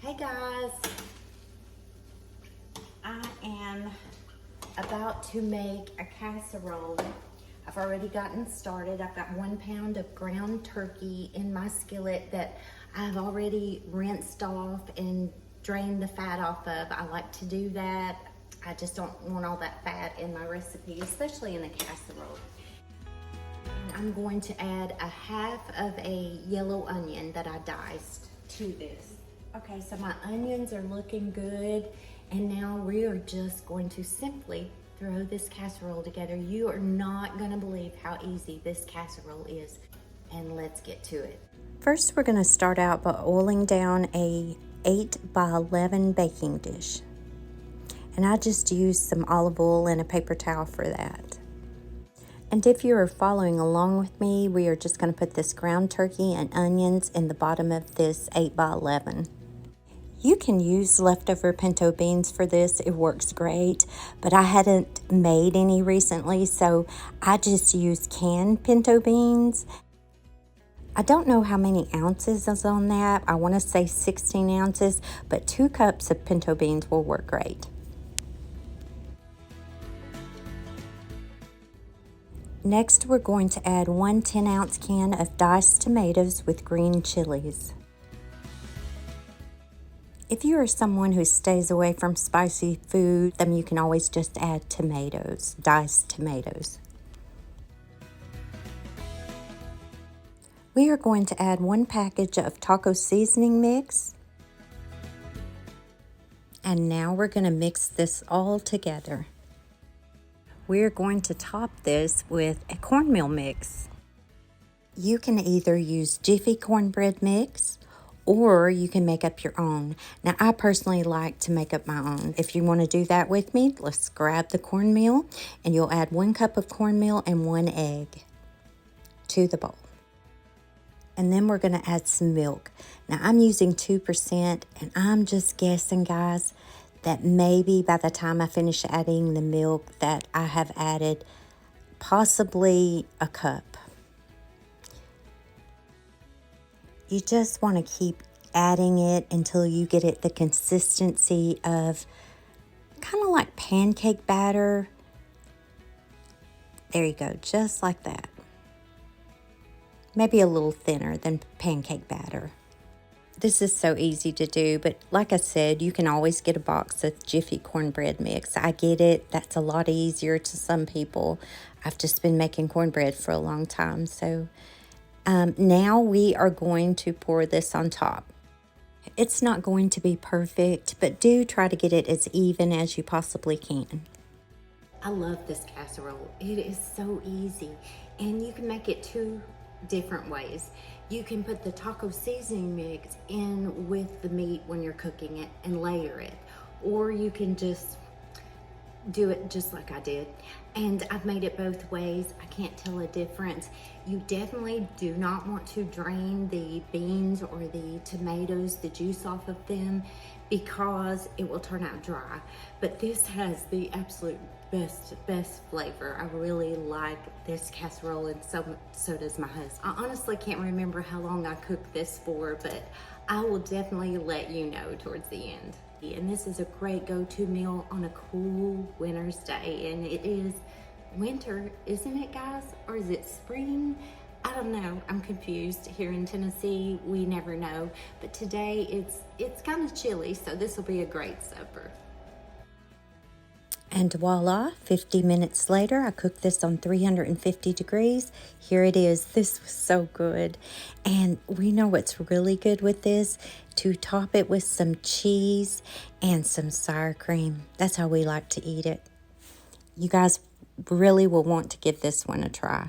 Hey guys, I am about to make a casserole. I've already gotten started. I've got 1 pound of ground turkey in my skillet that I've already rinsed off and drained the fat off of. I like to do that. I just don't want all that fat in my recipe, especially in a casserole. And I'm going to add a half of a yellow onion that I diced to this. Okay, so my onions are looking good, and now we are just going to simply throw this casserole together. You are not gonna believe how easy this casserole is, and let's get to it. First, we're gonna start out by oiling down a 8 by 11 baking dish. And I just used some olive oil and a paper towel for that. And if you are following along with me, we are just gonna put this ground turkey and onions in the bottom of this 8 by 11. You can use leftover pinto beans for this, it works great, but I hadn't made any recently, so I just used canned pinto beans. I don't know how many ounces is on that. I want to say 16 ounces, but 2 cups of pinto beans will work great. Next, we're going to add 1 10-ounce can of diced tomatoes with green chilies. If you are someone who stays away from spicy food, then you can always just add tomatoes, diced tomatoes. We are going to add 1 package of taco seasoning mix. And now we're going to mix this all together. We're going to top this with a cornmeal mix. You can either use Jiffy cornbread mix, or you can make up your own. Now, I personally like to make up my own. If you want to do that with me, let's grab the cornmeal, and you'll add 1 cup of cornmeal and 1 egg to the bowl. And then we're going to add some milk. Now, I'm using 2%, and I'm just guessing, guys, that maybe by the time I finish adding the milk that I have added possibly a cup. You just want to keep adding it until you get it the consistency of kind of like pancake batter. There you go, just like that. Maybe a little thinner than pancake batter. This is so easy to do, but like I said, you can always get a box of Jiffy cornbread mix. I get it, that's a lot easier to some people. I've just been making cornbread for a long time, so now we are going to pour this on top. It's not going to be perfect, but do try to get it as even as you possibly can. I love this casserole. It is so easy, and you can make it 2 different ways. You can put the taco seasoning mix in with the meat when you're cooking it and layer it, or you can just do it just like I did. And I've made it both ways. I can't tell a difference. You definitely do not want to drain the beans or the tomatoes, the juice off of them, because it will turn out dry. But this has the absolute best flavor. I really like this casserole, and so does my husband. I honestly can't remember how long I cooked this for, but I will definitely let you know towards the end. And this is a great go-to meal on a cool winter's day. And it is winter, isn't it, guys? Or is it spring? I don't know. I'm confused. Here in Tennessee, we never know. But today it's kind of chilly, so this will be a great supper. And voila, 50 minutes later, I cooked this on 350 degrees. Here it is. This was so good. And we know what's really good with this, to top it with some cheese and some sour cream. That's how we like to eat it. You guys really will want to give this one a try.